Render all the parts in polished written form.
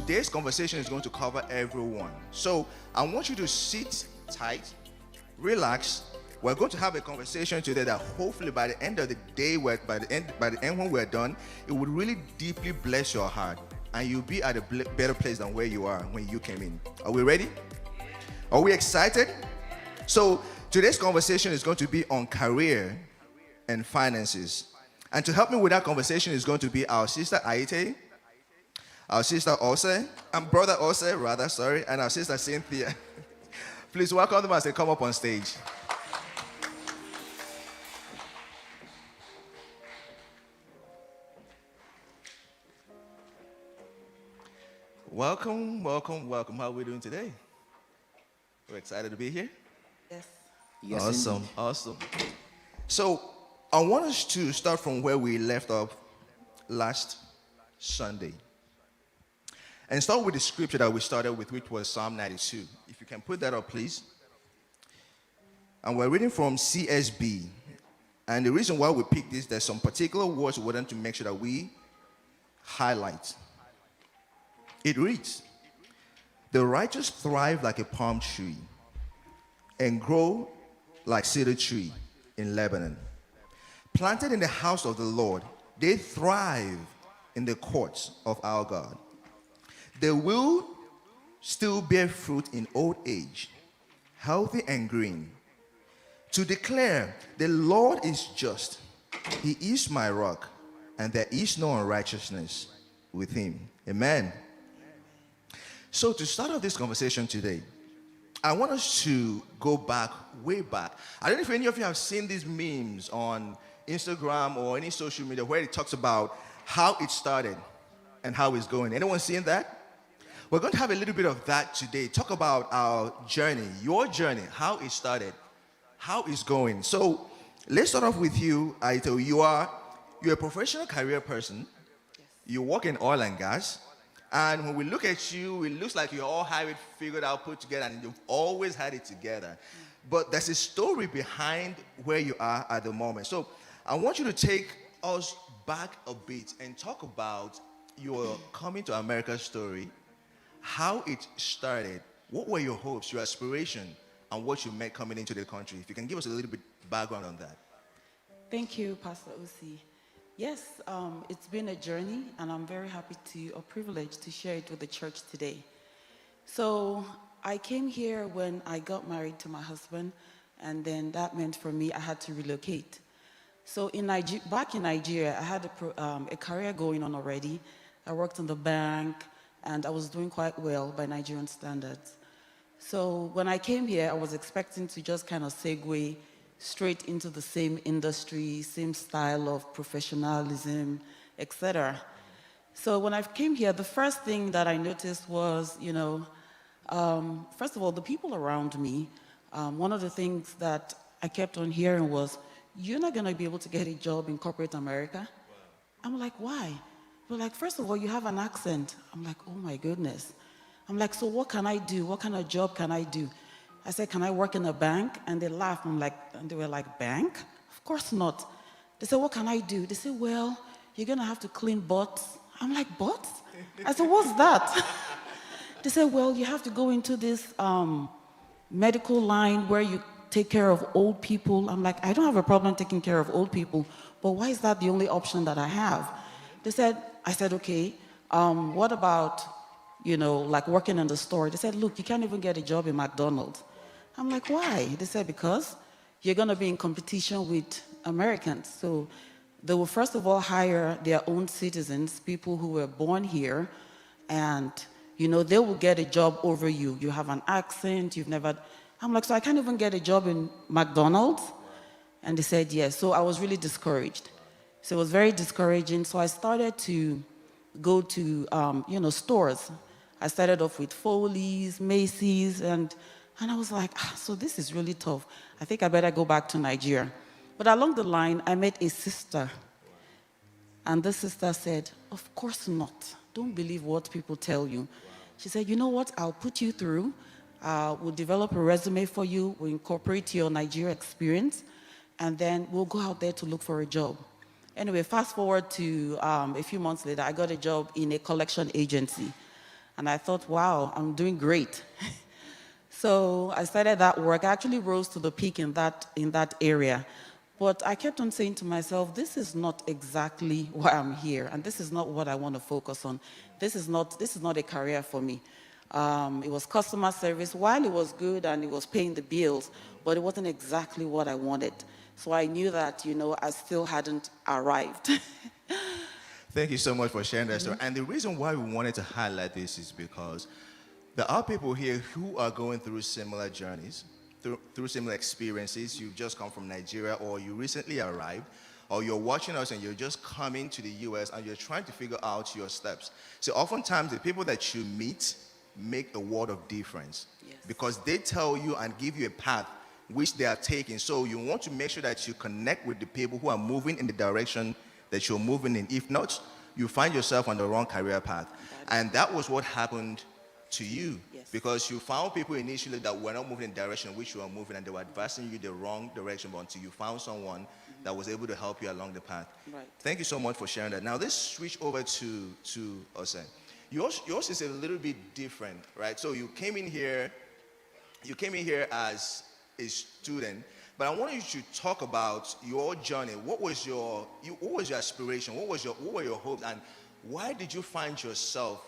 today's conversation is going to cover everyone. So I want you to sit tight, relax. We're going to have a conversation today that hopefully by the end of the day, by the end when we're done, it would really deeply bless your heart, and you'll be at a better place than where you are when you came in. Are we ready? Are we excited? So today's conversation is going to be on career and finances. And to help me with that conversation is going to be our sister Aite, our sister Ose, and brother Ose, rather, sorry, and our sister Cynthia. Please welcome them as they come up on stage. Welcome, welcome, welcome. How are we doing today? We're excited to be here. Yes. Yes, Awesome, indeed. awesome. So I want us to start from where we left off last Sunday. And start with the scripture that we started with, which was Psalm 92. If you can put that up, please. And we're reading from CSB. And the reason why we picked this, there's some particular words we want to make sure that we highlight. It reads, "The righteous thrive like a palm tree and grow like cedar tree in Lebanon. Planted in the house of the Lord, they thrive in the courts of our God. They will still bear fruit in old age, healthy and green, to declare the Lord is just. He is my rock, and there is no unrighteousness with him." Amen. So to start off this conversation today, I want us to go back, way back. I don't know if any of you have seen these memes on Instagram or any social media where it talks about how it started and how it's going. Anyone seen that? We're going to have a little bit of that today. Talk about our journey, your journey, how it started, how it's going. So let's start off with you, Aito. You're a professional career person. Yes. You work in oil and gas. And when we look at you, it looks like you all have it figured out, put together, and you've always had it together. But there's a story behind where you are at the moment. So I want you to take us back a bit and talk about your coming to America story, how it started, what were your hopes, your aspiration, and what you met coming into the country. If you can give us a little bit background on that. Thank you, Pastor Osi. Yes, it's been a journey, and I'm very happy or privileged to share it with the church today. So I came here when I got married to my husband, and then that meant for me I had to relocate. So back in Nigeria, I had a career going on already. I worked in the bank, and I was doing quite well by Nigerian standards. So when I came here, I was expecting to just kind of segue straight into the same industry, same style of professionalism, etc. So when I came here, the first thing that I noticed was, first of all, the people around me. One of the things that I kept on hearing was, "You're not going to be able to get a job in corporate America." I'm like, "Why?" They're like, "First of all, you have an accent." I'm like, "Oh my goodness." I'm like, "So what can I do? What kind of job can I do?" I said, "Can I work in a bank?" And they laughed. And they were like, "Bank? Of course not." They said, "What can I do?" They said, "Well, you're going to have to clean butts." I'm like, "Butts?" I said, "What's that?" They said, "Well, you have to go into this medical line where you take care of old people." I'm like, "I don't have a problem taking care of old people, but why is that the only option that I have?" I said, "Okay, what about, like working in the store?" They said, "Look, you can't even get a job in McDonald's." I'm like, "Why?" They said, "Because you're going to be in competition with Americans." So they will first of all hire their own citizens, people who were born here, and, they will get a job over you. You have an accent, you've never... I'm like, "So I can't even get a job in McDonald's?" And they said, yes. So I was really discouraged. So it was very discouraging. So I started to go to, stores. I started off with Foley's, Macy's, and I was like, so this is really tough. I think I better go back to Nigeria. But along the line, I met a sister. And this sister said, "Of course not. Don't believe what people tell you." She said, "You know what? I'll put you through. We'll develop a resume for you. We'll incorporate your Nigeria experience. And then we'll go out there to look for a job." Anyway, fast forward to a few months later, I got a job in a collection agency. And I thought, wow, I'm doing great. So I started that work. I actually rose to the peak in that area. But I kept on saying to myself, this is not exactly why I'm here, and this is not what I want to focus on. This is not a career for me. It was customer service. While it was good and it was paying the bills, but it wasn't exactly what I wanted. So I knew that, I still hadn't arrived. Thank you so much for sharing that story. And the reason why we wanted to highlight this is because there are people here who are going through similar journeys, through similar experiences. You've just come from Nigeria, or you recently arrived, or you're watching us and you're just coming to the US and you're trying to figure out your steps. So oftentimes the people that you meet make a world of difference, Yes. because they tell you and give you a path which they are taking. So you want to make sure that you connect with the people who are moving in the direction that you're moving in. If not, you find yourself on the wrong career path. And that was what happened to you. Yes. Because you found people initially that were not moving in the direction in which you were moving, and they were advising you the wrong direction, but until you found someone that was able to help you along the path. Right. Thank you so much for sharing that. Now let's switch over to Ose. Yours is a little bit different, right? So you came in here as a student, but I want you to talk about your journey. What was your aspiration? What were your hopes, and why did you find yourself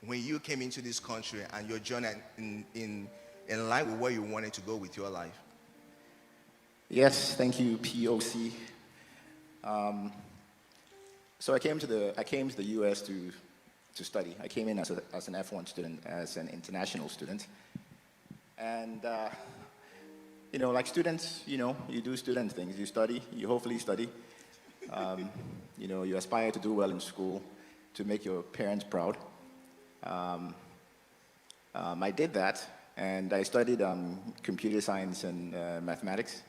when you came into this country and your journey in line with where you wanted to go with your life? Yes, thank you, POC. So I came to the U.S. to study. I came in as an F1 student, as an international student, and like students, you do student things. You study. You hopefully study. You aspire to do well in school, to make your parents proud. I did that, and I studied computer science and mathematics.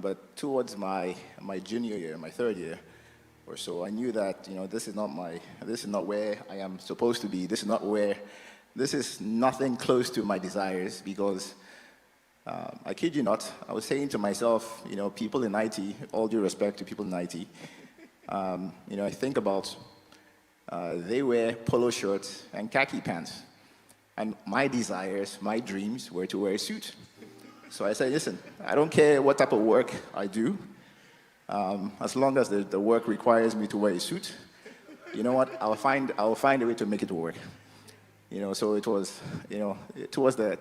But towards my junior year, my third year or so, I knew that this is not where I am supposed to be. This is nothing close to my desires, because I kid you not, I was saying to myself, people in IT, all due respect to people in IT, I think about they wear polo shirts and khaki pants. And my desires, my dreams were to wear a suit. So I said, listen, I don't care what type of work I do, as long as the work requires me to wear a suit. You know what? I'll find a way to make it work. So it was, towards the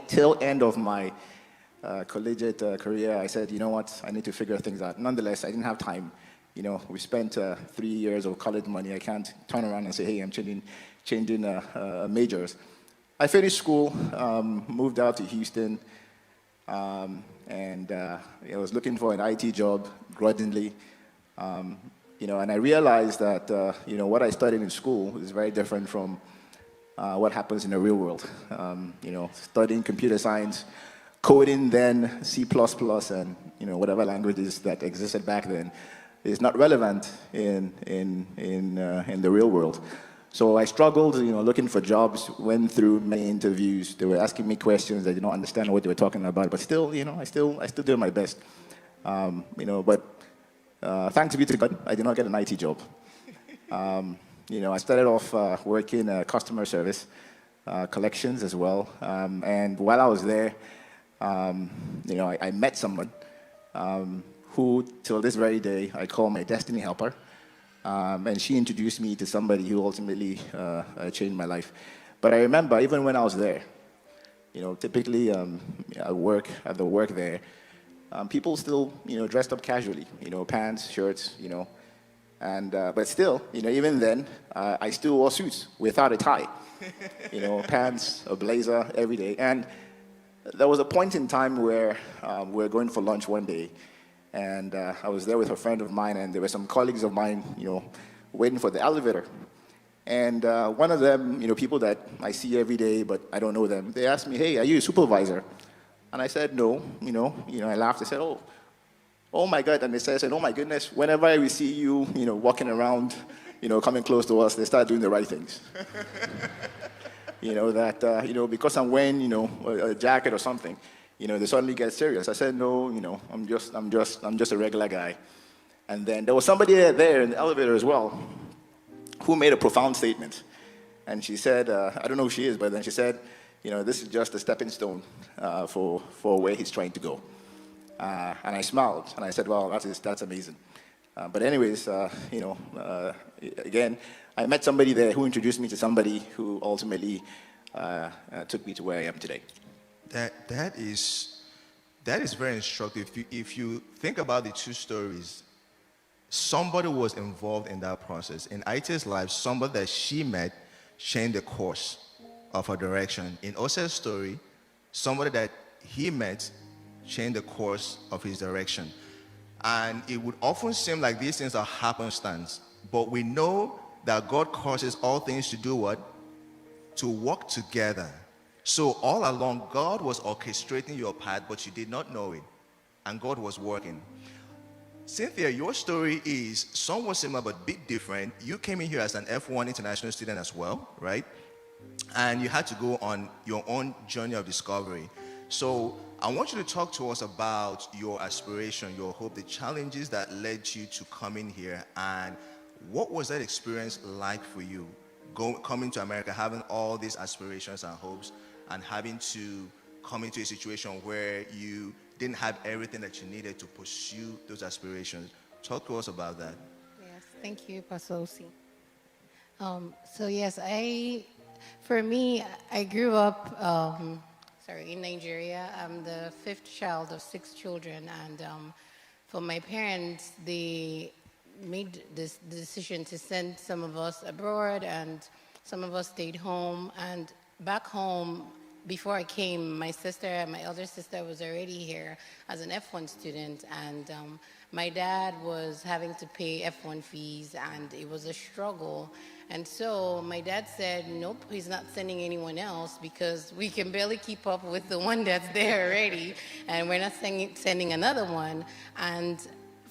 tail end of my collegiate career, I said, you know what? I need to figure things out. Nonetheless, I didn't have time. We spent 3 years of college money. I can't turn around and say, hey, I'm changing majors. I finished school, moved out to Houston, and I was looking for an IT job grudgingly. And I realized that, what I studied in school is very different from what happens in the real world. Studying computer science, coding then, C++, and, whatever languages that existed back then, is not relevant in the real world. So I struggled, looking for jobs, went through many interviews. They were asking me questions. I did not understand what they were talking about, but still, I still did my best. But thanks be to God, I did not get an IT job. I started off working customer service, collections as well. And while I was there, I met someone who, till this very day, I call my destiny helper. And she introduced me to somebody who ultimately changed my life. But I remember, even when I was there, typically at the work there, people still, dressed up casually, pants, shirts, and but still, even then, I still wore suits without a tie, pants, a blazer every day. And there was a point in time where we were going for lunch one day, and I was there with a friend of mine, and there were some colleagues of mine, waiting for the elevator. And one of them, people that I see every day, but I don't know them, they asked me, hey, are you a supervisor? And I said, no, I laughed. I said, oh my God. And they said, oh my goodness, whenever we see you, walking around, coming close to us, they start doing the right things. Because I'm wearing, a jacket or something, they suddenly get serious. I said, no, I'm just a regular guy. And then there was somebody there in the elevator as well who made a profound statement. And she said, I don't know who she is, but then she said, this is just a stepping stone for where he's trying to go. And I smiled, and I said, well, that's amazing. But anyways, again, I met somebody there who introduced me to somebody who ultimately took me to where I am today. That is very instructive. If you think about the two stories, somebody was involved in that process. In Aite's life, somebody that she met changed the course of her direction. In Ose's story, somebody that he met changed the course of his direction. And it would often seem like these things are happenstance, but we know that God causes all things to do what? To work together. So all along, God was orchestrating your path, but you did not know it. And God was working. Cynthia, your story is somewhat similar but a bit different. You came in here as an F1 international student as well, right? And you had to go on your own journey of discovery. So I want you to talk to us about your aspiration, your hope, the challenges that led you to coming here, and what was that experience like for you, coming to America, having all these aspirations and hopes, and having to come into a situation where you didn't have everything that you needed to pursue those aspirations. Talk to us about that. Yes, thank you, Pastor Osi. So yes, for me, I grew up, in Nigeria. I'm the fifth child of 6 children, and for my parents, they made this decision to send some of us abroad, and some of us stayed home. And back home, before I came, my elder sister was already here as an F1 student, and my dad was having to pay F1 fees, and it was a struggle. And so my dad said, nope, he's not sending anyone else because we can barely keep up with the one that's there already, and we're not sending another one. And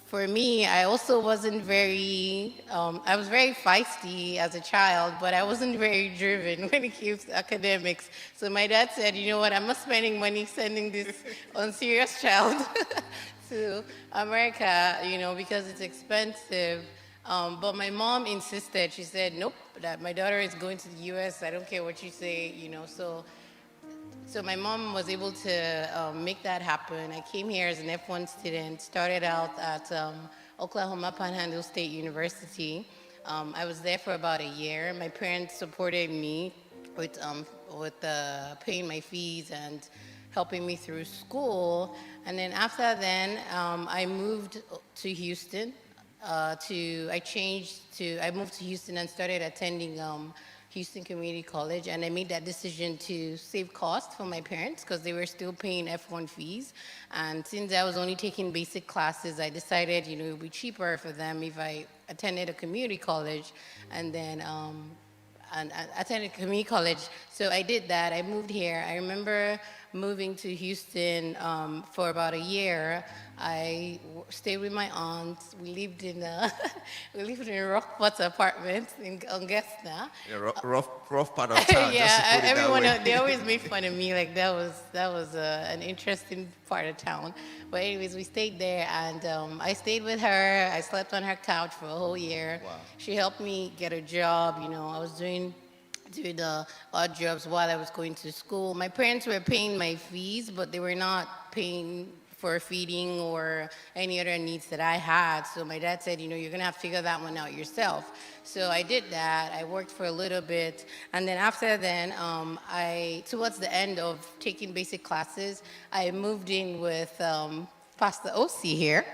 for me, I also wasn't I was very feisty as a child, but I wasn't very driven when it came to academics. So my dad said, you know what, I'm not spending money sending this unserious child to America, because it's expensive. But my mom insisted. She said, nope, that my daughter is going to the U.S. I don't care what you say, So my mom was able to make that happen. I came here as an F1 student, started out at Oklahoma Panhandle State University. I was there for about a year. My parents supported me with paying my fees and helping me through school. And then after then, I moved to Houston. I moved to Houston and started attending Houston Community College, and I made that decision to save costs for my parents because they were still paying F1 fees. And since I was only taking basic classes, I decided, it would be cheaper for them if I attended a community college, and then and attended community college. So I did that. I moved here. I remember moving to Houston for about a year. I stayed with my aunt. We lived in a Rockport apartment in Augusta. Yeah, rough part of town. Yeah, just to put it everyone that way. they always made fun of me. Like that was an interesting part of town. But anyways, we stayed there, and I stayed with her. I slept on her couch for a whole year. Wow. She helped me get a job. I was doing the odd jobs while I was going to school. My parents were paying my fees, but they were not paying for feeding or any other needs that I had. So my dad said, you're gonna have to figure that one out yourself. So I did that. I worked for a little bit. And then after then, towards the end of taking basic classes, I moved in with Pastor Osi here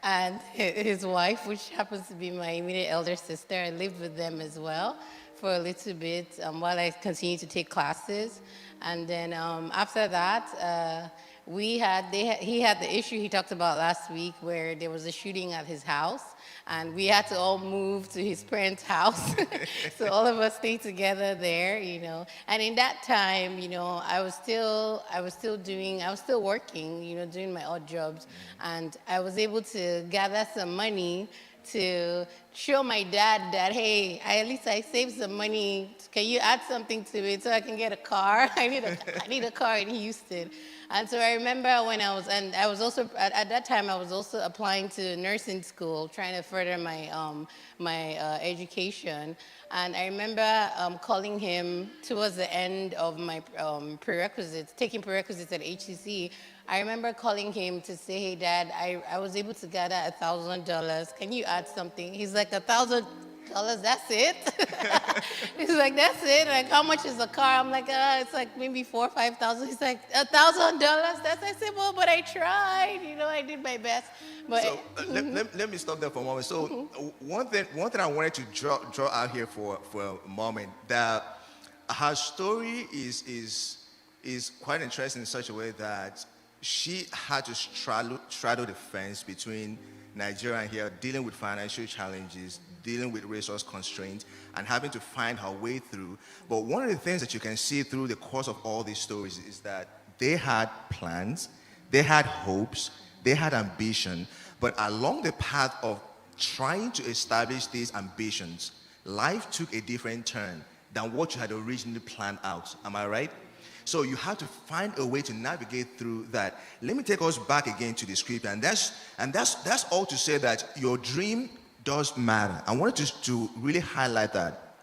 and his wife, which happens to be my immediate elder sister. I lived with them as well for a little bit while I continued to take classes. And then after that, he had the issue he talked about last week where there was a shooting at his house, and we had to all move to his parents' house. So all of us stayed together there, And in that time, I was still working, doing my odd jobs, and I was able to gather some money to show my dad that, hey, at least I saved some money. Can you add something to it so I can get a car? I need a car in Houston. And so I remember when I was also, at that time, I was also applying to nursing school, trying to further my education. And I remember calling him towards the end of my prerequisites, taking prerequisites at HCC. I remember calling him to say, hey, Dad, I was able to gather $1,000. Can you add something? He's like, $1,000? That's it? He's like, that's it? Like, how much is the car? I'm like, it's like maybe 4,000 or 5,000. He's like, $1,000? I said, well, but I tried. I did my best. But So let me stop there for a moment. So one thing I wanted to draw out here for a moment, that her story is quite interesting in such a way that she had to straddle the fence between Nigeria and here, dealing with financial challenges, dealing with resource constraints, and having to find her way through. But one of the things that you can see through the course of all these stories is that they had plans, they had hopes, they had ambition, but along the path of trying to establish these ambitions, life took a different turn than what you had originally planned out. Am I right? So you have to find a way to navigate through that. Let me take us back again to the script, and that's all to say that your dream does matter. I wanted to really highlight that.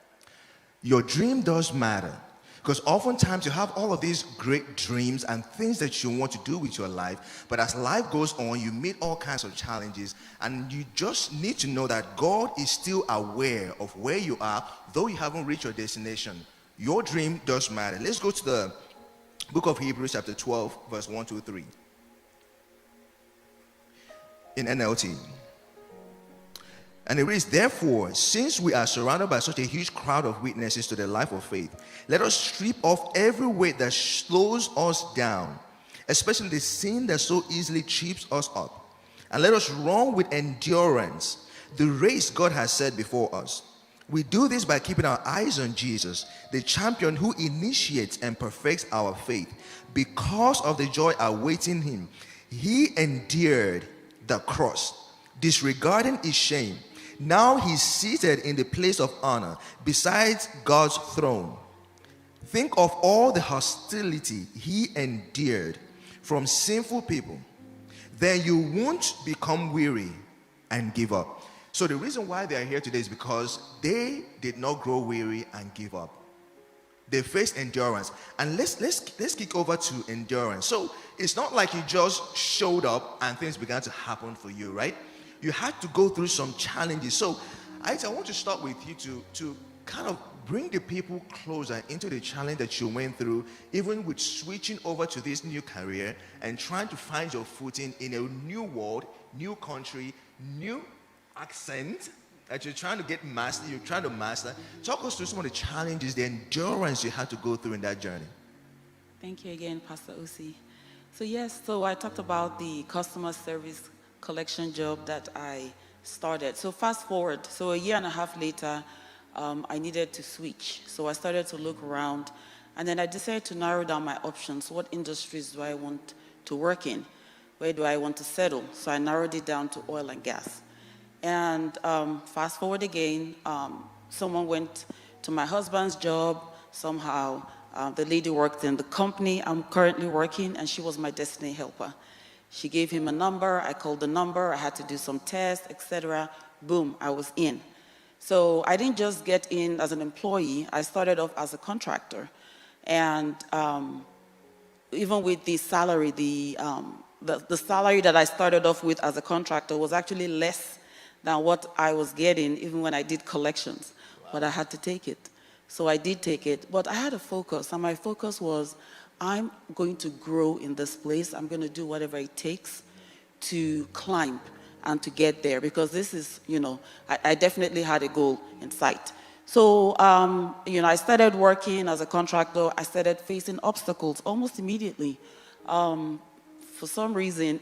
Your dream does matter. Because oftentimes you have all of these great dreams and things that you want to do with your life, but as life goes on, you meet all kinds of challenges, and you just need to know that God is still aware of where you are, though you haven't reached your destination. Your dream does matter. Let's go to the book of Hebrews chapter 12, verse 1 to 3. In NLT. And it reads, therefore, since we are surrounded by such a huge crowd of witnesses to the life of faith, let us strip off every weight that slows us down, especially the sin that so easily trips us up. And let us run with endurance the race God has set before us. We do this by keeping our eyes on Jesus, the champion who initiates and perfects our faith. Because of the joy awaiting him, he endured the cross, disregarding his shame. Now he's seated in the place of honor beside God's throne. Think of all the hostility he endured from sinful people. Then you won't become weary and give up. So the reason why they are here today is because they did not grow weary and give up. They faced endurance. And let's kick over to endurance. So it's not like you just showed up and things began to happen for you, right? You had to go through some challenges. So I want to start with you to kind of bring the people closer into the challenge that you went through, even with switching over to this new career and trying to find your footing in a new world, new country, new accent that you're trying to master. Talk us through some of the challenges, the endurance you had to go through in that journey. Thank you again, Pastor Usi. So I talked about the customer service collection job that I started. So fast forward, so a year and a half later, I needed to switch. So I started to look around, and then I decided to narrow down my options. What industries do I want to work in? Where do I want to settle? So I narrowed it down to oil and gas. And fast forward again, someone went to my husband's job. Somehow, the lady worked in the company I'm currently working, and she was my destiny helper. She gave him a number, I called the number, I had to do some tests, etc. Boom, I was in. So I didn't just get in as an employee, I started off as a contractor. And even with the salary, the salary that I started off with as a contractor was actually less than what I was getting even when I did collections. Wow. But I had to take it. So I did take it, but I had a focus, and my focus was, I'm going to grow in this place. I'm going to do whatever it takes to climb and to get there, because this is, I definitely had a goal in sight. So, I started working as a contractor. I started facing obstacles almost immediately. For some reason,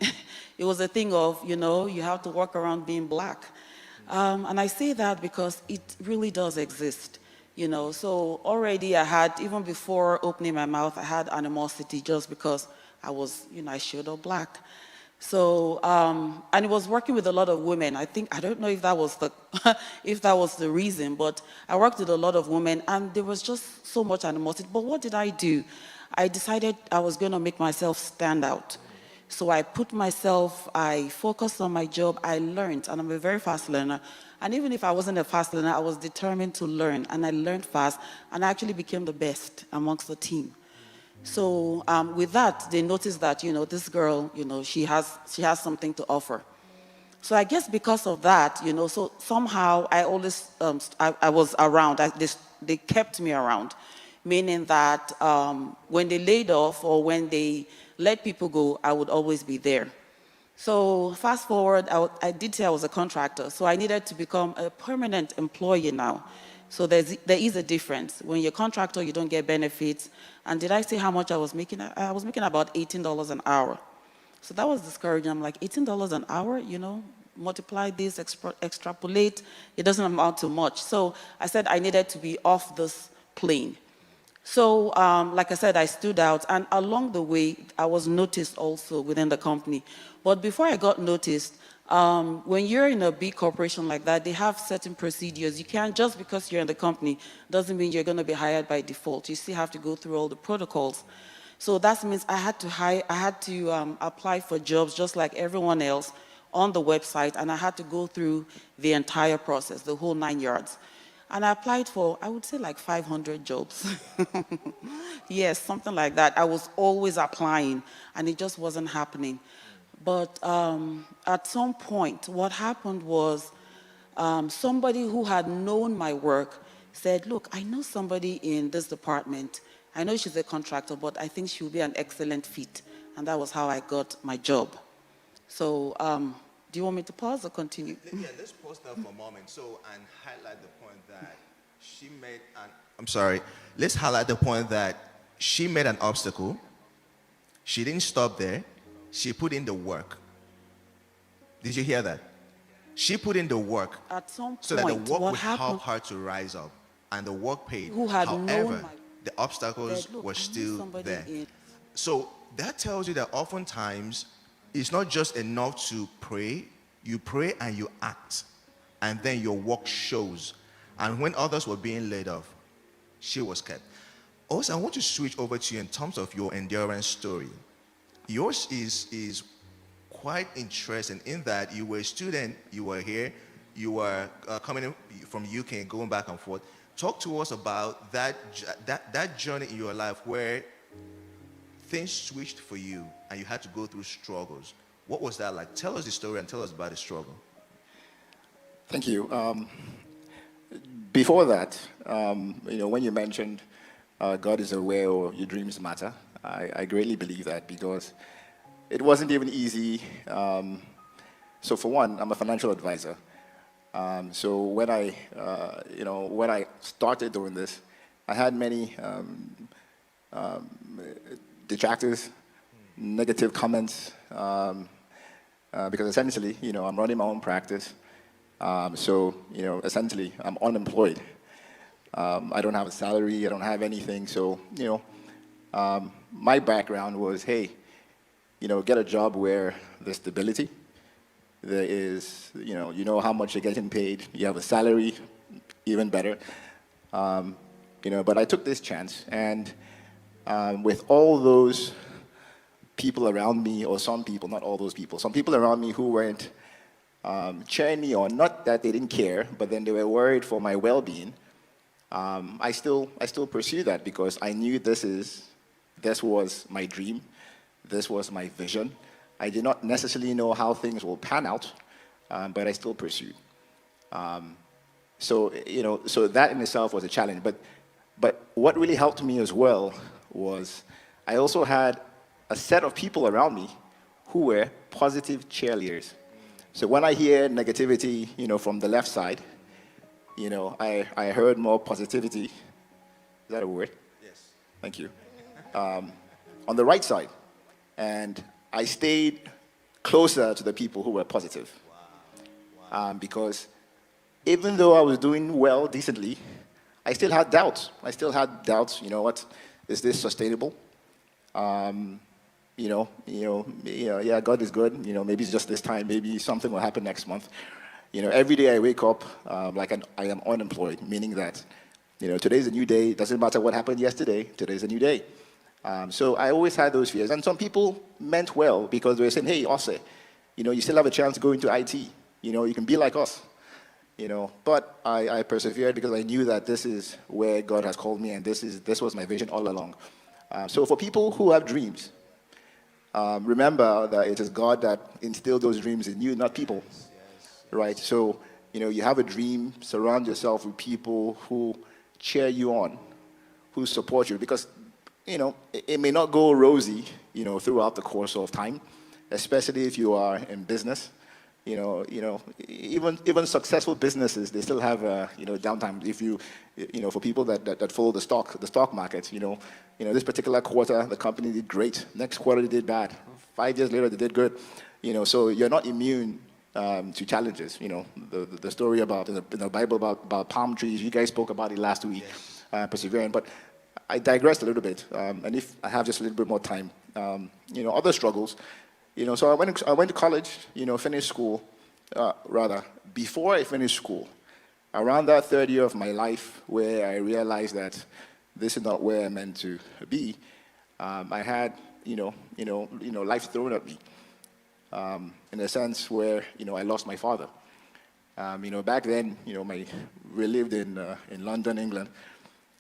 it was a thing of, you have to work around being black. And I say that because it really does exist. So already I had, even before opening my mouth, I had animosity just because I was, I showed up black. So, and it was working with a lot of women. I don't know if that was the reason, but I worked with a lot of women, and there was just so much animosity. But what did I do? I decided I was going to make myself stand out. So I I focused on my job, I learned, and I'm a very fast learner. And even if I wasn't a fast learner, I was determined to learn, and I learned fast, and I actually became the best amongst the team. So with that, they noticed that, this girl, she has something to offer. So I guess because of that, so somehow I always, I was around. They kept me around, meaning that when they laid off or when they let people go, I would always be there. So fast forward, I did say I was a contractor, so I needed to become a permanent employee now. So there is a difference. When you're a contractor, you don't get benefits. And did I say how much I was making? I was making about $18 an hour. So that was discouraging. I'm like, $18 an hour, multiply this, extrapolate, it doesn't amount to much. So I said I needed to be off this plane. So, like I said, I stood out, and along the way, I was noticed also within the company. But before I got noticed, when you're in a big corporation like that, they have certain procedures. You can't, just because you're in the company, doesn't mean you're going to be hired by default. You still have to go through all the protocols. So that means I had to apply for jobs just like everyone else on the website, and I had to go through the entire process, the whole 9 yards. And I applied for, I would say, like 500 jobs. Yes, something like that. I was always applying, and it just wasn't happening. But at some point, what happened was somebody who had known my work said, look, I know somebody in this department. I know she's a contractor, but I think she will be an excellent fit. And that was how I got my job. So do you want me to pause or continue? Yeah, let's pause there for a moment. So, and highlight the point that she made I'm sorry. Let's highlight the point that she made an obstacle. She didn't stop there. She put in the work. Did you hear that? She put in the work. At some point, so that the work what would happened, help her to rise up, and the work paid. who had known However, my the obstacles said, look, were I know still somebody there. in- So that tells you that oftentimes it's not just enough to pray. You pray and you act, and then your work shows. And when others were being laid off, she was kept. Also, I want to switch over to you in terms of your endurance story. Yours is quite interesting in that you were a student, you were here, you were coming in from UK and going back and forth. Talk to us about that journey in your life where things switched for you and you had to go through struggles. What was that like? Tell us the story and tell us about the struggle. Thank you. Before that, when you mentioned God is aware or your dreams matter, I greatly believe that because it wasn't even easy. So for one, I'm a financial advisor. So when I started doing this, I had many detractors, negative comments, because essentially, I'm running my own practice. So essentially, I'm unemployed. I don't have a salary. I don't have anything. So, my background was, hey, get a job where there's stability. There is, you know how much you're getting paid. You have a salary, even better. But I took this chance, and with all those people around me, or some people, not all those people, some people around me who weren't cheering me on, not that they didn't care, but then they were worried for my well-being. I still pursue that because I knew this was my dream, this was my vision. I did not necessarily know how things will pan out, but I still pursued. So that in itself was a challenge. But what really helped me as well was I also had a set of people around me who were positive cheerleaders. So when I hear negativity, from the left side, I heard more positivity. Is that a word? Yes. Thank you. On the right side. And I stayed closer to the people who were positive. Wow. Because even though I was doing well, decently, I still had doubts. What, is this sustainable? Yeah, God is good. Maybe it's just this time. Maybe something will happen next month. Every day I wake up I am unemployed, meaning that, today's a new day. It doesn't matter what happened yesterday. Today's a new day. So I always had those fears. And some people meant well because they were saying, hey, Ose, you still have a chance to go into IT. You can be like us. But I persevered because I knew that this is where God has called me, and this was my vision all along. So for people who have dreams, remember that it is God that instilled those dreams in you, not people, right? So, you have a dream, surround yourself with people who cheer you on, who support you, because, it may not go rosy, throughout the course of time, especially if you are in business. Even successful businesses, they still have downtime. If for people that follow the stock market, this particular quarter the company did great. Next quarter they did bad. 5 years later they did good. So you're not immune to challenges. The story about in the Bible about palm trees. You guys spoke about it last week, persevering. But I digressed a little bit, and if I have just a little bit more time, other struggles. So I went to college, finished school, rather. Before I finished school, around that third year of my life where I realized that this is not where I meant to be, I had, life thrown at me, in a sense where, I lost my father. Back then, we lived in London, England,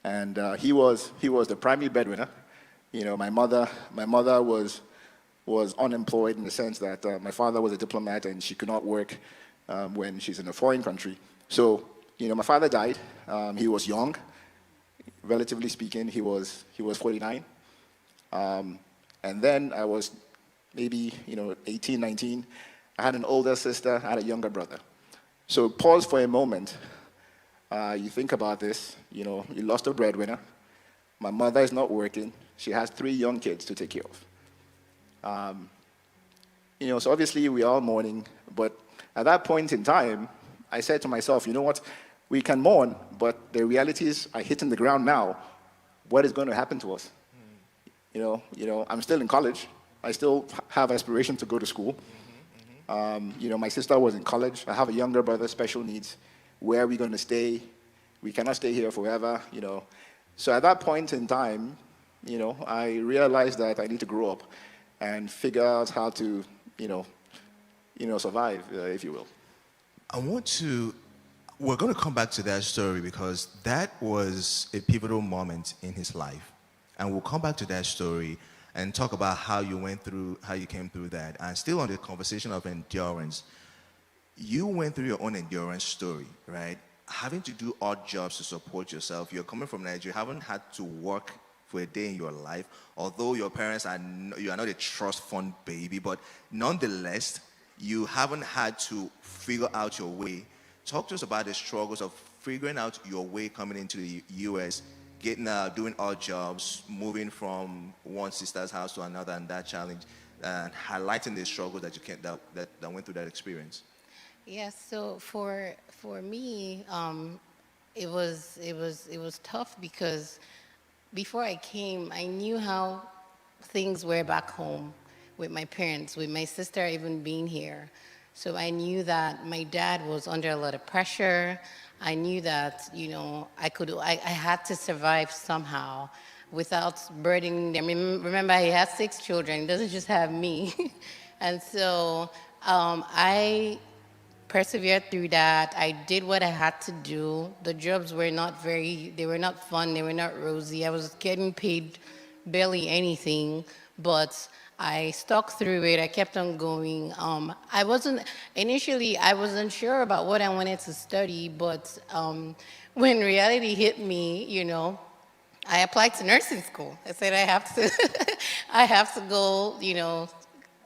and he was the primary breadwinner. My mother was unemployed in the sense that my father was a diplomat and she could not work when she's in a foreign country. So, my father died. He was young, relatively speaking. He was 49. And then I was maybe 18, 19. I had an older sister. I had a younger brother. So pause for a moment. You think about this. You lost a breadwinner. My mother is not working. She has 3 young kids to take care of. So obviously we are all mourning, but at that point in time, I said to myself, you know what, we can mourn, but the realities are hitting the ground now. What is going to happen to us? I'm still in college. I still have aspiration to go to school. My sister was in college. I have a younger brother, special needs. Where are we going to stay? We cannot stay here forever, So at that point in time, I realized that I need to grow up and figure out how to, survive, if you will. We're going to come back to that story because that was a pivotal moment in his life. And we'll come back to that story and talk about how you came through that. And still on the conversation of endurance, you went through your own endurance story, right? Having to do odd jobs to support yourself. You're coming from Nigeria, you haven't had to work for a day in your life, although your parents you are not a trust fund baby, but nonetheless, you haven't had to figure out your way. Talk to us about the struggles of figuring out your way coming into the U.S., doing odd jobs, moving from one sister's house to another, and that challenge, and highlighting the struggles that went through that experience. Yes. So for me, it was tough because before I came, I knew how things were back home with my parents, with my sister even being here. So I knew that my dad was under a lot of pressure. I knew that, I had to survive somehow without burdening them. Remember, he has 6 children. He doesn't just have me. And so I persevered through that. I did what I had to do. The jobs were not fun, they were not rosy. I was getting paid barely anything, but I stuck through it. I kept on going. Initially, I wasn't sure about what I wanted to study, but when reality hit me, I applied to nursing school. I said I have to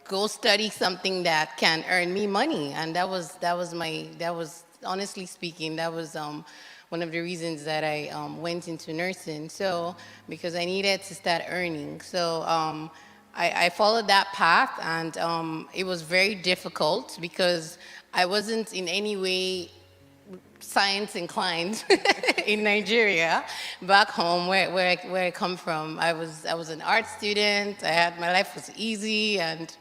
go study something that can earn me money, and that was honestly speaking, that was one of the reasons that I went into nursing. So because I needed to start earning, so I followed that path, and it was very difficult because I wasn't in any way science inclined in Nigeria. Back home, where I come from, I was an art student. My life was easy, and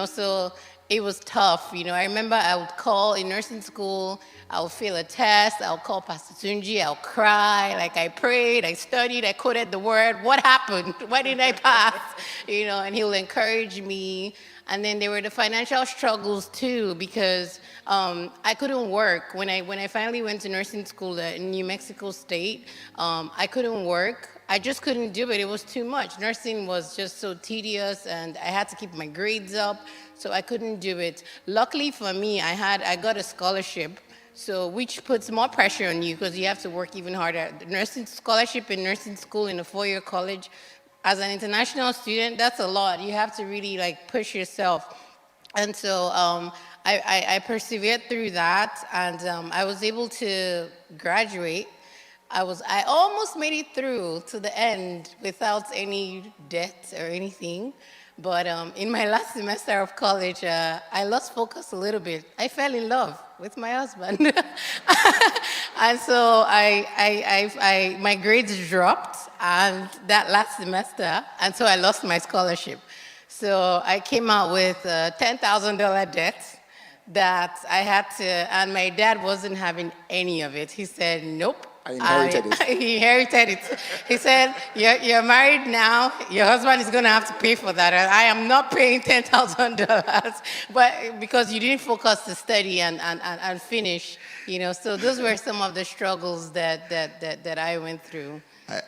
so it was tough. I remember I would call in nursing school, I would fail a test, I would call Pastor Tunji, I would cry, like I prayed, I studied, I quoted the word, what happened? Why didn't I pass? And he'll encourage me. And then there were the financial struggles too, because I couldn't work. When I finally went to nursing school in New Mexico State, I couldn't work. I just couldn't do it. It was too much. Nursing was just so tedious, and I had to keep my grades up, so I couldn't do it. Luckily for me, I got a scholarship, so which puts more pressure on you because you have to work even harder. The nursing scholarship in nursing school in a four-year college, as an international student, that's a lot. You have to really push yourself. And so I persevered through that, and I was able to graduate. I almost made it through to the end without any debt or anything. But in my last semester of college, I lost focus a little bit. I fell in love with my husband. And so my grades dropped and that last semester, and so I lost my scholarship. So I came out with a $10,000 debt that I had to, and my dad wasn't having any of it. He said, nope. I inherited it. He inherited it. He said, you're married now, your husband is going to have to pay for that. And I am not paying $10,000, but because you didn't focus to study and finish, So those were some of the struggles that I went through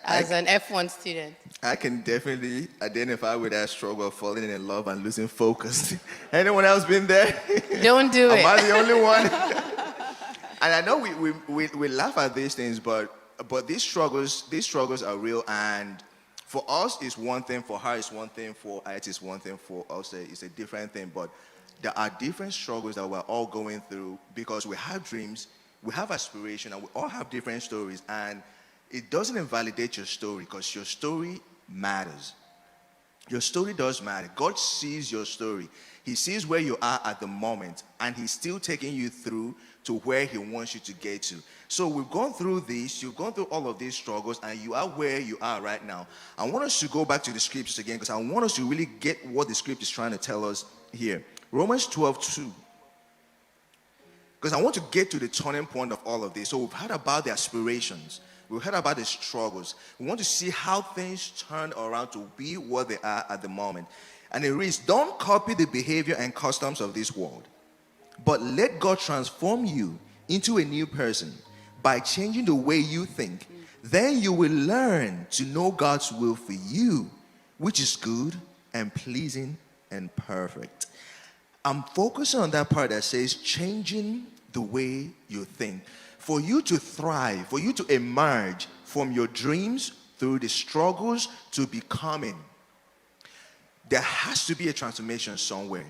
as an F1 student. I can definitely identify with that struggle of falling in love and losing focus. Anyone else been there? Don't do it. Am I the only one? And I know we laugh at these things, but these struggles are real. And for us, it's one thing. For her, it's one thing. For it, it's one thing. For us, it's a different thing. But there are different struggles that we're all going through because we have dreams, we have aspiration, and we all have different stories. And it doesn't invalidate your story because your story matters. Your story does matter. God sees your story. He sees where you are at the moment, and he's still taking you through to where he wants you to get to. So we've gone through this, you've gone through all of these struggles, and you are where you are right now. I want us to go back to the scriptures again because I want us to really get what the script is trying to tell us here. Romans 12:2. Because I want to get to the turning point of all of this. So we've heard about the aspirations. We've heard about the struggles. We want to see how things turn around to be what they are at the moment. And it reads, don't copy the behavior and customs of this world, but let God transform you into a new person by changing the way you think. Then you will learn to know God's will for you, which is good and pleasing and perfect. I'm focusing on that part that says changing the way you think. For you to thrive, for you to emerge from your dreams through the struggles to becoming, there has to be a transformation somewhere.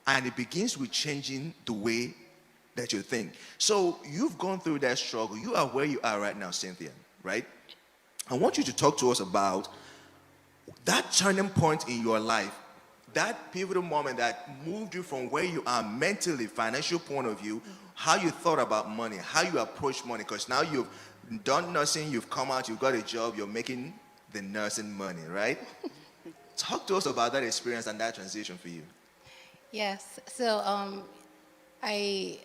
And it begins with changing the way that you think. So you've gone through that struggle. You are where you are right now, Cynthia, right? I want you to talk to us about that turning point in your life, that pivotal moment that moved you from where you are mentally, financial point of view, how you thought about money, how you approach money, because now you've done nursing, you've come out, you've got a job, you're making the nursing money, right? Talk to us about that experience and that transition for you. Yes. So I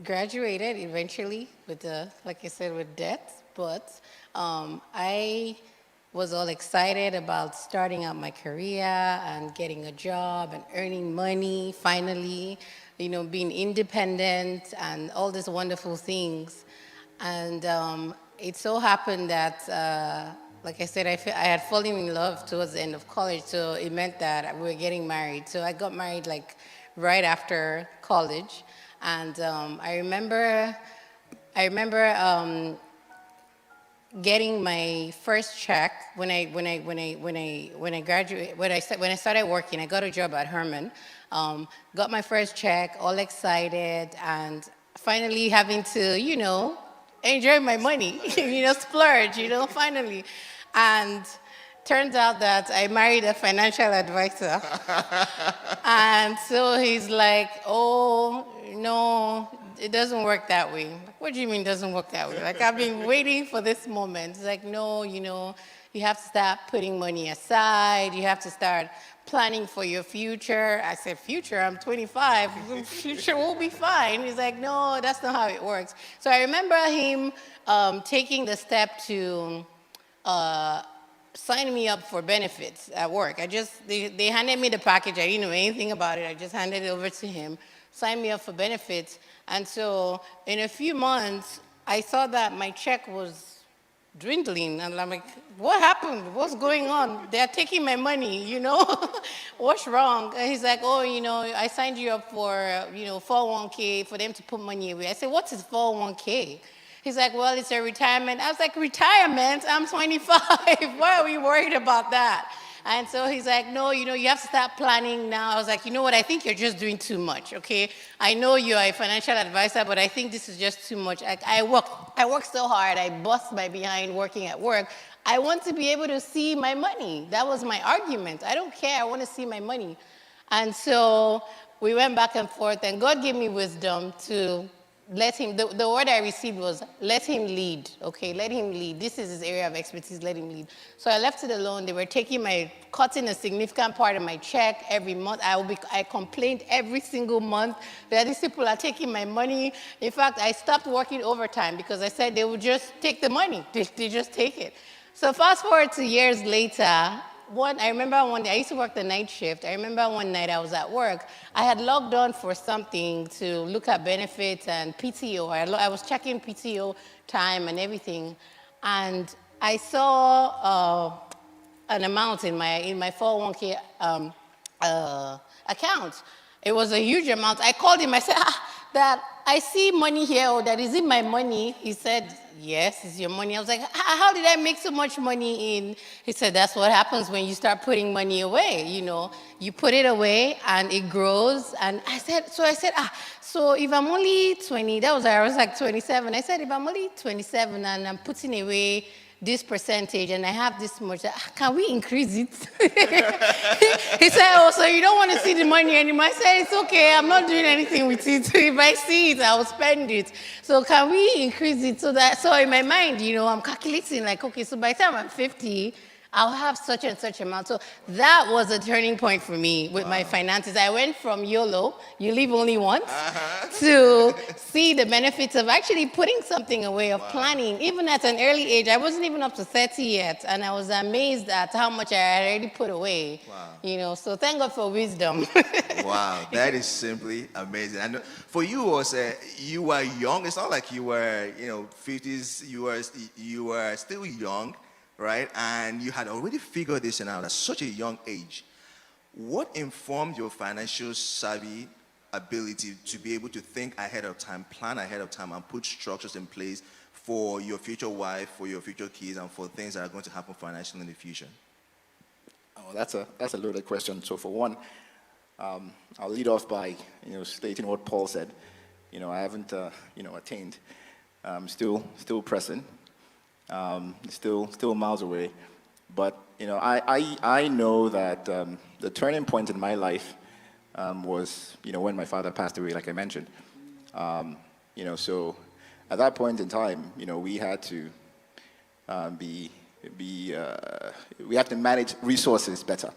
graduated eventually with like I said, with debt, but I was all excited about starting out my career and getting a job and earning money finally, being independent and all these wonderful things. And it so happened that, like I said, I had fallen in love towards the end of college, so it meant that we were getting married. So I got married right after college, and I remember getting my first check when I graduated. When I started working, I got a job at Herman. Got my first check, all excited, and finally having to, enjoy my money, splurge, finally. And turns out that I married a financial advisor. And so he's like, oh, no, it doesn't work that way. Like, what do you mean it doesn't work that way? Like, I've been waiting for this moment. It's like, no, You have to start putting money aside. You have to start planning for your future. I said, future? I'm 25. Future will be fine. He's like, no, that's not how it works. So I remember him taking the step to sign me up for benefits at work. They handed me the package. I didn't know anything about it. I just handed it over to him, signed me up for benefits. And so in a few months, I saw that my check was dwindling, and I'm like, what happened? What's going on? They're taking my money, What's wrong? And he's like, oh, I signed you up for, 401k for them to put money away. I said, what is 401k? He's like, well, it's a retirement. I was like, retirement? I'm 25. Why are we worried about that? And so he's like, no, you have to start planning now. I was like, you know what? I think you're just doing too much, okay? I know you're a financial advisor, but I think this is just too much. I work so hard. I bust my behind working at work. I want to be able to see my money. That was my argument. I don't care. I want to see my money. And so we went back and forth, and God gave me wisdom to let him, the word I received was, let him lead, okay? Let him lead. This is his area of expertise, let him lead. So I left it alone. They were cutting a significant part of my check every month. I complained every single month that these people are taking my money. In fact, I stopped working overtime because I said they would just take the money. They just take it. So fast forward to years later, I remember one day, I used to work the night shift. I remember one night I was at work. I had logged on for something to look at benefits and PTO. I was checking PTO time and everything. And I saw an amount in my 401k account. It was a huge amount. I called him. I said, that I see money here. Oh, that is it my money? He said, yes, it's your money. I was like, how did I make so much money in? He said, that's what happens when you start putting money away. You put it away and it grows. And I said, so if I'm only 20, I was like 27. I said, if I'm only 27 and I'm putting away this percentage and I have this much, can we increase it? He said, oh, so you don't want to see the money anymore? I said, it's okay, I'm not doing anything with it. If I see it, I'll spend it. So can we increase it so in my mind, I'm calculating like, okay, so by the time I'm 50, I'll have such and such amount. So that was a turning point for me with my finances. I went from YOLO, you live only once, to see the benefits of actually putting something away, of planning. Even at an early age, I wasn't even up to 30 yet, and I was amazed at how much I had already put away. Wow. So thank God for wisdom. Wow, that is simply amazing. And for you, also, you were young. It's not like you were, 50s. You were still young. Right? And you had already figured this out at such a young age. What informed your financial savvy ability to be able to think ahead of time, plan ahead of time, and put structures in place for your future wife, for your future kids, and for things that are going to happen financially in the future? Oh, that's a loaded question. So for one, I'll lead off by stating what Paul said. I haven't attained. Still pressing. Still miles away, but I know that the turning point in my life was when my father passed away, like I mentioned. So at that point in time, we had to we have to manage resources better.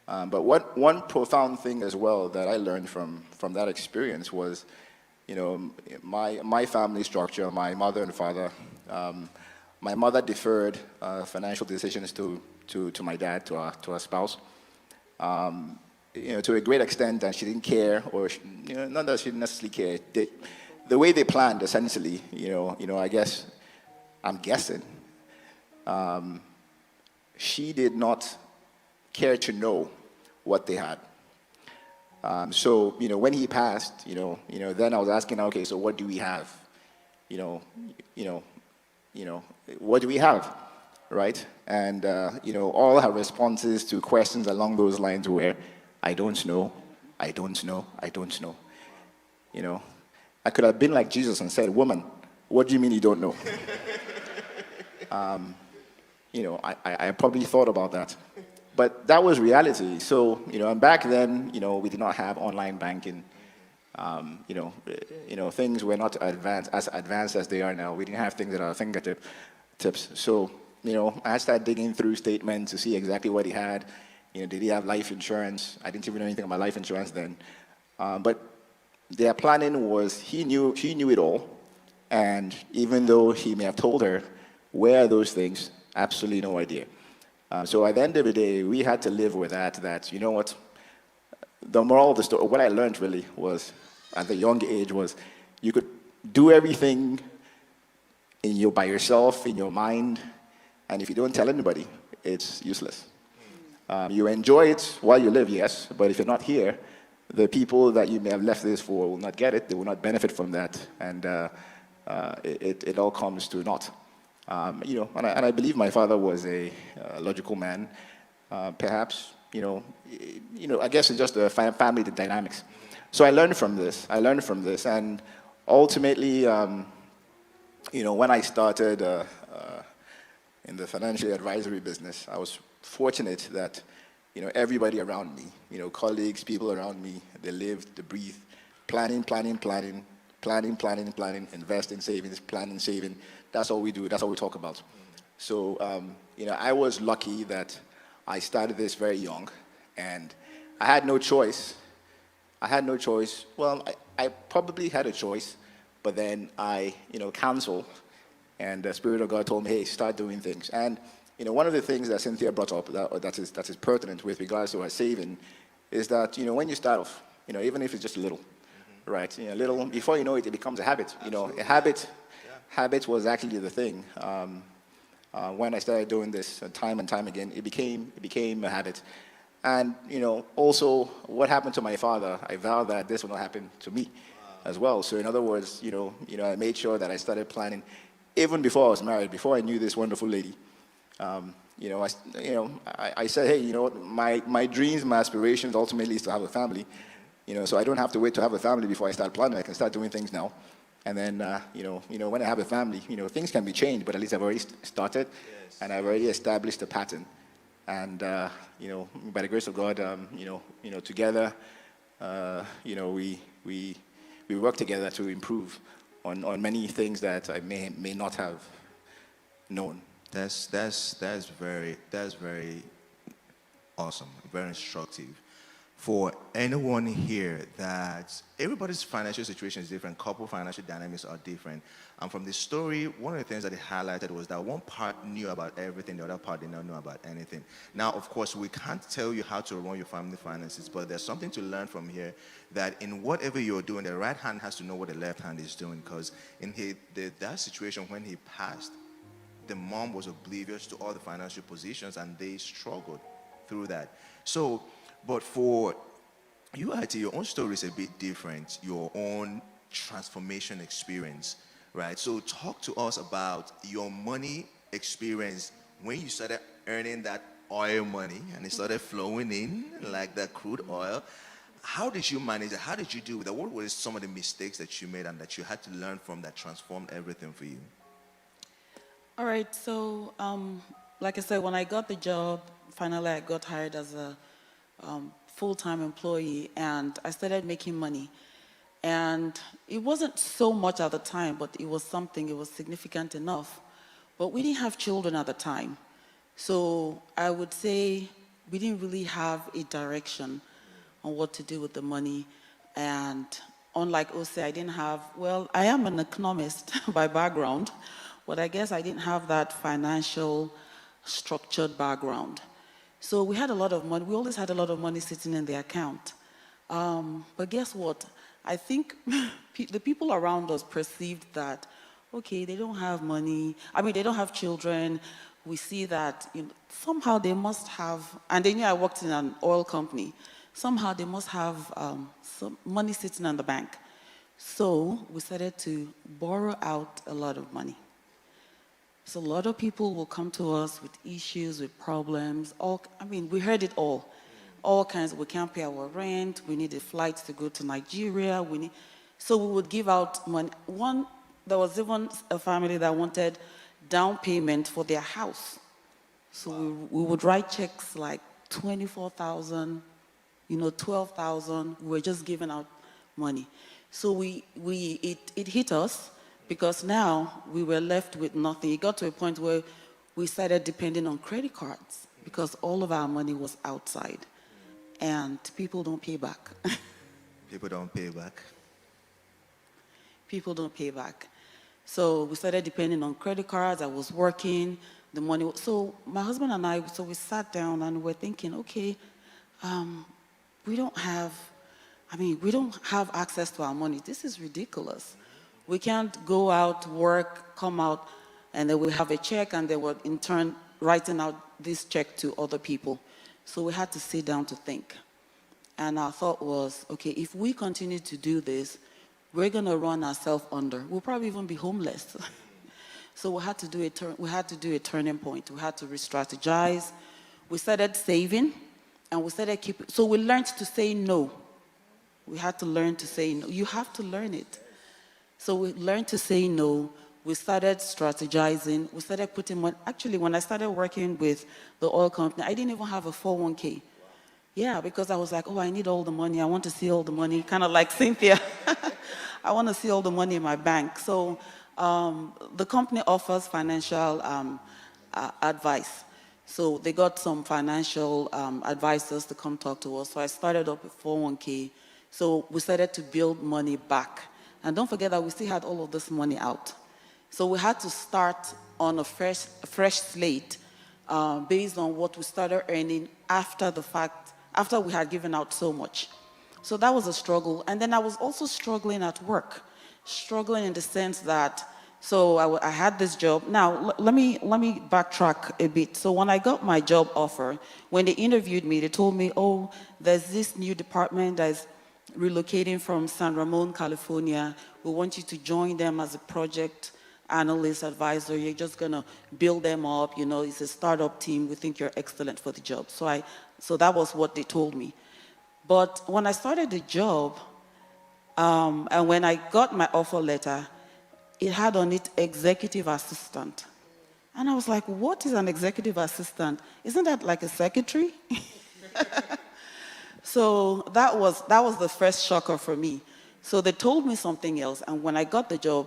But one profound thing as well that I learned from that experience was, my family structure, my mother and father. My mother deferred financial decisions to my dad, to our spouse, to a great extent, and she didn't care, or not that she didn't necessarily care. The way they planned, essentially, I guess, I'm guessing, she did not care to know what they had. So when he passed, then I was asking, okay, so what do we have? What do we have, right? And, all her responses to questions along those lines were, I don't know, I don't know, I don't know. I could have been like Jesus and said, woman, what do you mean you don't know? I probably thought about that. But that was reality. So, and back then, we did not have online banking. Things were not as advanced as they are now. We didn't have things at our fingertips. So, I started digging through statements to see exactly what he had. Did he have life insurance? I didn't even know anything about life insurance then. But their planning was she knew it all. And even though he may have told her where are those things, absolutely no idea. So at the end of the day, we had to live with that, you know what, the moral of the story, what I learned really was, at a young age, was you could do everything by yourself, in your mind, and if you don't tell anybody, it's useless. You enjoy it while you live, yes, but if you're not here, the people that you may have left this for will not get it, they will not benefit from that, and it all comes to naught. And I believe my father was a logical man, perhaps, I guess it's just the family dynamics. So I learned from this, and ultimately, when I started in the financial advisory business, I was fortunate that, everybody around me, colleagues, people around me, they lived, they breathed, planning, investing, savings, planning, saving. That's all we do. That's all we talk about. So, I was lucky that I started this very young, and I had no choice. Well, I probably had a choice, but then I, canceled, and the Spirit of God told me, hey, start doing things. And, one of the things that Cynthia brought up that is pertinent with regards to our saving is that, when you start off, even if it's just a little, right? Little, before you know it, it becomes a habit. A habit was actually the thing. When I started doing this time and time again, it became a habit. And, also what happened to my father, I vowed that this will not happen to me as well. So in other words, I made sure that I started planning even before I was married, before I knew this wonderful lady. I said, hey, my dreams, my aspirations ultimately is to have a family. So I don't have to wait to have a family before I start planning. I can start doing things now. And then, when I have a family, things can be changed, but at least I've already started, yes, and I've already established a pattern. And, by the grace of God, together, we work together to improve on many things that I may not have known. That's very awesome, very instructive. For anyone here, that everybody's financial situation is different, couple financial dynamics are different. And from the story, one of the things that it highlighted was that one part knew about everything, the other part did not know about anything. Now, of course, we can't tell you how to run your family finances, but there's something to learn from here, that in whatever you're doing, the right hand has to know what the left hand is doing, because in that situation when he passed, the mom was oblivious to all the financial positions, and they struggled through that. So, but for you, IT, your own story is a bit different, your own transformation experience, right? So talk to us about your money experience when you started earning that oil money and it started flowing in like that crude oil. How did you manage it? How did you do with that? What were some of the mistakes that you made and that you had to learn from that transformed everything for you? All right, so like I said, when I got the job, finally I got hired as a full-time employee, and I started making money. And it wasn't so much at the time, but it was something, it was significant enough. But we didn't have children at the time. So I would say we didn't really have a direction on what to do with the money. And unlike Ose, I didn't have, well, I am an economist by background, but I guess I didn't have that financial structured background. So we had a lot of money. We always had a lot of money sitting in the account. But guess what? I think the people around us perceived that, okay, they don't have money. I mean, they don't have children. We see that somehow they must have, and they knew I worked in an oil company. Somehow they must have some money sitting in the bank. So we started to borrow out a lot of money. So a lot of people will come to us with issues, with problems. We heard it all. All kinds. We can't pay our rent. We need a flight to go to Nigeria. So we would give out money. There was even a family that wanted down payment for their house. So we would write checks like 24,000, 12,000. We were just giving out money. So it hit us, because now we were left with nothing. It got to a point where we started depending on credit cards because all of our money was outside. And people don't pay back. People don't pay back. People don't pay back. So we started depending on credit cards. I was working, the money. So my husband and I, so we sat down and we're thinking, okay, we don't have access to our money. This is ridiculous. We can't go out, work, come out, and then we have a check, and then we're in turn writing out this check to other people. So we had to sit down to think. And our thought was, okay, if we continue to do this, we're going to run ourselves under. We'll probably even be homeless. So we had to do a turning point. We had to re-strategize. We started saving, and we started keeping. So we learned to say no. We had to learn to say no. You have to learn it. So we learned to say no. We started strategizing. We started putting money. Actually, when I started working with the oil company, I didn't even have a 401k. Yeah, because I was like, oh, I need all the money. I want to see all the money, kind of like Cynthia. I want to see all the money in my bank. So the company offers financial advice. So they got some financial advisors to come talk to us. So I started up a 401k. So we started to build money back. And don't forget that we still had all of this money out. So we had to start on a fresh slate based on what we started earning after the fact, after we had given out so much. So that was a struggle. And then I was also struggling at work, struggling in the sense that, so I had this job. Now, let me backtrack a bit. So when I got my job offer, when they interviewed me, they told me, oh, there's this new department that's relocating from San Ramon, California. We want you to join them as a project analyst advisor. You're just going to build them up. You know, it's a startup team. We think you're excellent for the job. So that was what they told me. But when I started the job, and when I got my offer letter, it had on it executive assistant. And I was like, what is an executive assistant? Isn't that like a secretary? So that was the first shocker for me. So they told me something else, and when I got the job,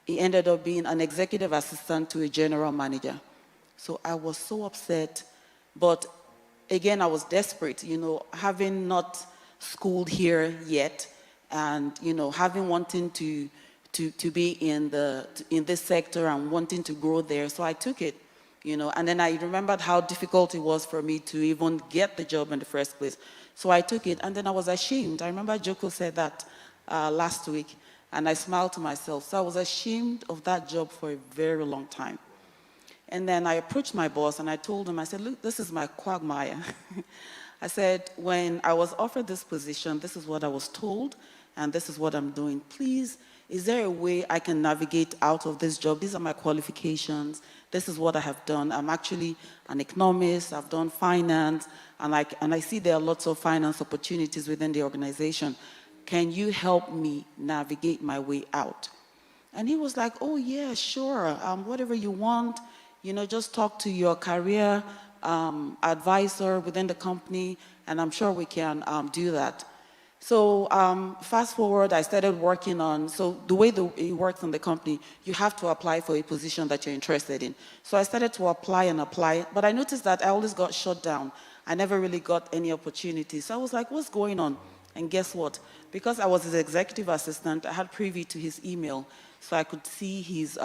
it ended up being an executive assistant to a general manager. So I was so upset, but again, I was desperate, you know, having not schooled here yet, and you know, having wanting to be in this sector and wanting to grow there. So I took it, you know, and then I remembered how difficult it was for me to even get the job in the first place. So I took it, and then I was ashamed. I remember Joko said that last week, and I smiled to myself. So I was ashamed of that job for a very long time. And then I approached my boss, and I told him, I said, look, this is my quagmire. I said, when I was offered this position, this is what I was told, and this is what I'm doing. Please, is there a way I can navigate out of this job? These are my qualifications. This is what I have done. I'm actually an economist. I've done finance, and I see there are lots of finance opportunities within the organization. Can you help me navigate my way out? And he was like, oh, yeah, sure. Whatever you want, you know, just talk to your career advisor within the company, and I'm sure we can do that. So fast forward, I started working on, so the way it works in the company, you have to apply for a position that you're interested in. So I started to apply, but I noticed that I always got shut down. I never really got any opportunities. So I was like, what's going on? And guess what? Because I was his executive assistant, I had privy to his email, so I could see his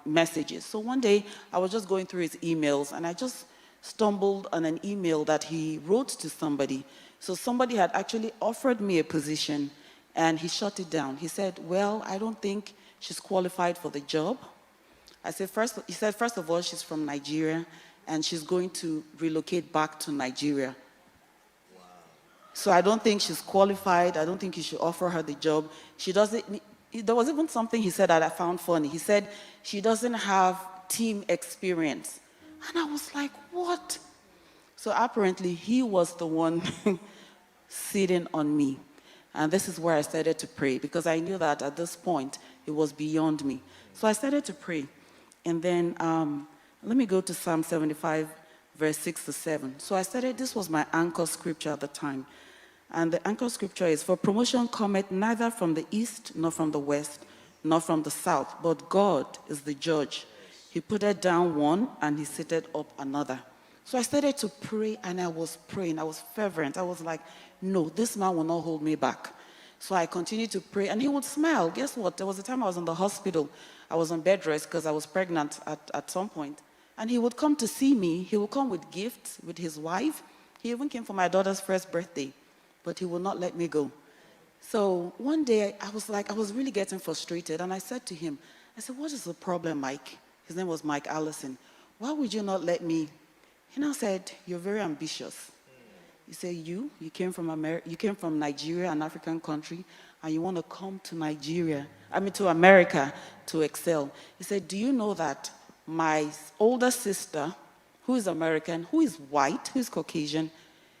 messages. So one day, I was just going through his emails, and I just stumbled on an email that he wrote to somebody. So somebody had actually offered me a position, and he shut it down. He said, well, I don't think she's qualified for the job. He said, first of all, she's from Nigeria, and she's going to relocate back to Nigeria. Wow. So I don't think she's qualified. I don't think you should offer her the job. There was even something he said that I found funny. He said, she doesn't have team experience. And I was like, what? So apparently, he was the one sitting on me. And this is where I started to pray, because I knew that at this point, it was beyond me. So I started to pray. And then, let me go to Psalm 75, verse 6 to 7. So this was my anchor scripture at the time. And the anchor scripture is, for promotion cometh neither from the east, nor from the west, nor from the south, but God is the judge. He put it down one and he seated up another. So I started to pray and I was praying. I was fervent. I was like, no, this man will not hold me back. So I continued to pray and he would smile. Guess what? There was a time I was in the hospital. I was on bed rest because I was pregnant at some point. And he would come to see me. He would come with gifts with his wife. He even came for my daughter's first birthday, but he would not let me go. So one day I was really getting frustrated. And I said to him, I said, what is the problem, Mike? His name was Mike Allison. Why would you not let me? He now said, you're very ambitious. He said, you came from Nigeria, an African country, and you want to come to to America to excel. He said, do you know that my older sister, who is American, who is white, who is Caucasian,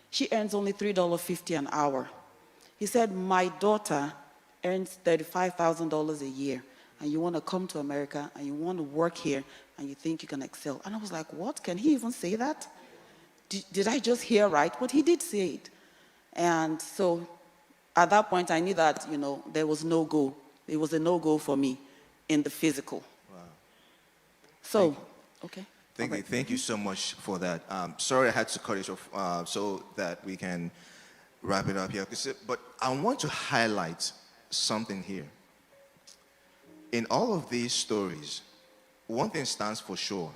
she earns only $3.50 an hour. He said, my daughter earns $35,000 a year, and you want to come to America, and you want to work here, and you think you can excel. And I was like, what? Can he even say that? Did I just hear right? But he did say it. And so at that point, I knew that, there was no go. It was a no-go for me in the physical. Wow. So, okay. Thank you so much for that. Sorry I had to cut it off so that we can wrap it up here. But I want to highlight something here. In all of these stories, one thing stands for sure.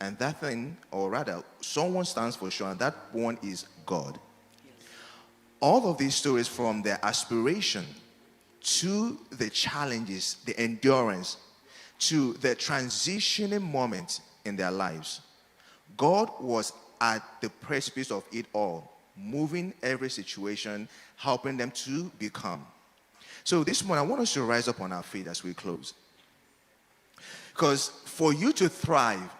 And that thing, or rather, someone stands for sure, and that one is God. Yes. All of these stories, from their aspiration to the challenges, the endurance, to the transitioning moment in their lives, God was at the precipice of it all, moving every situation, helping them to become. So this morning, I want us to rise up on our feet as we close. Because for you to thrive,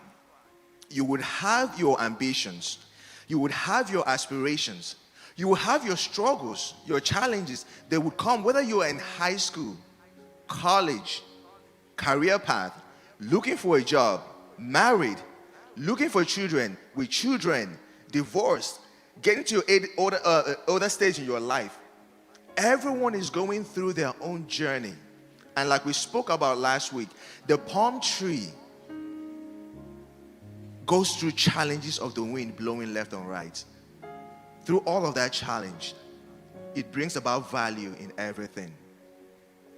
you would have your ambitions, you would have your aspirations, you will have your struggles, your challenges. They would come whether you are in high school, college, career path, looking for a job, married, looking for children, with children, divorced, getting to your older stage in your life. Everyone is going through their own journey. And like we spoke about last week, the palm tree goes through challenges of the wind blowing left and right. Through all of that challenge, it brings about value in everything.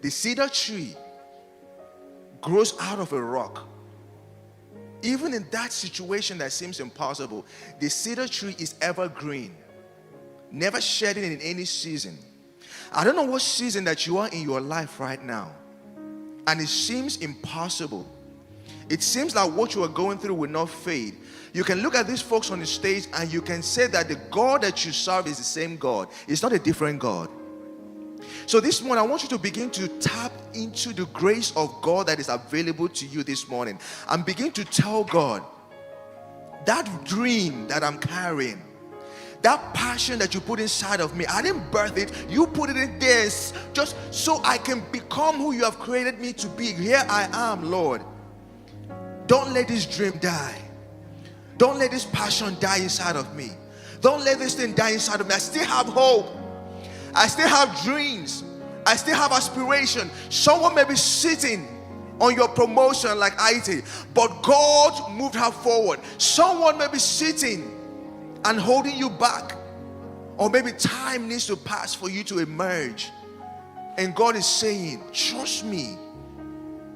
The cedar tree grows out of a rock. Even in that situation that seems impossible, the cedar tree is evergreen, never shedding in any season. I don't know what season that you are in your life right now, and it seems impossible. It seems like what you are going through will not fade. You can look at these folks on the stage and you can say that the God that you serve is the same God. It's not a different God. So this morning, I want you to begin to tap into the grace of God that is available to you this morning. And begin to tell God, that dream that I'm carrying, that passion that you put inside of me, I didn't birth it. You put it in there just so I can become who you have created me to be. Here I am, Lord. Don't let this dream die. Don't let this passion die inside of me. Don't let this thing die inside of me. I still have hope. I still have dreams. I still have aspiration. Someone may be sitting on your promotion like IT, but God moved her forward. Someone may be sitting and holding you back, or maybe time needs to pass for you to emerge. And God is saying, trust me.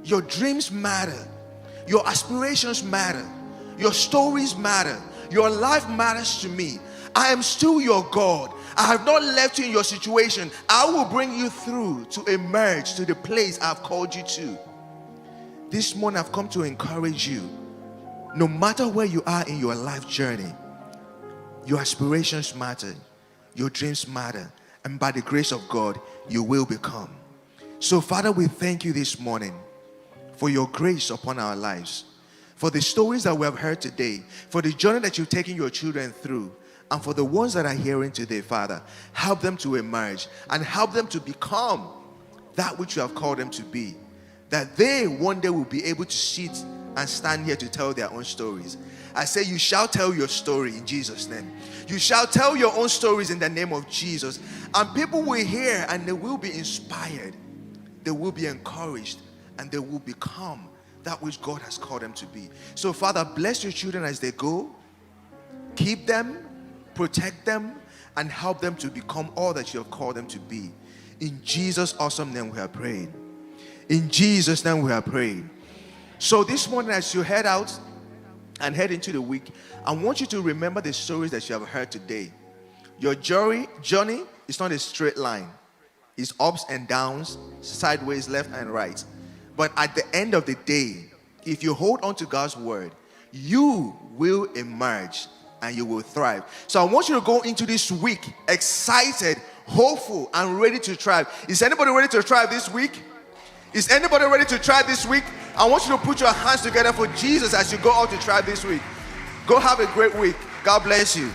Your dreams matter. Your aspirations matter. Your stories matter. Your life matters to me. I am still your God. I have not left you in your situation. I will bring you through to emerge to the place I've called you to. This morning I've come to encourage you. No matter where you are in your life journey, your aspirations matter. Your dreams matter. And by the grace of God, you will become. So Father, we thank you this morning for your grace upon our lives, for the stories that we have heard today, for the journey that you've taken your children through, and for the ones that are hearing today, Father. Help them to emerge and help them to become that which you have called them to be, that they one day will be able to sit and stand here to tell their own stories. I say you shall tell your story in Jesus' name. You shall tell your own stories in the name of Jesus, and people will hear and they will be inspired, they will be encouraged, and they will become that which God has called them to be. So, Father, bless your children as they go. Keep them, protect them, and help them to become all that you have called them to be. In Jesus' awesome name we are praying. In Jesus' name we are praying. So this morning, as you head out and head into the week, I want you to remember the stories that you have heard today. Your journey is not a straight line. It's ups and downs, sideways, left and right. But at the end of the day, if you hold on to God's word, you will emerge and you will thrive. So I want you to go into this week excited, hopeful, and ready to thrive. Is anybody ready to thrive this week? Is anybody ready to thrive this week? I want you to put your hands together for Jesus as you go out to thrive this week. Go have a great week. God bless you.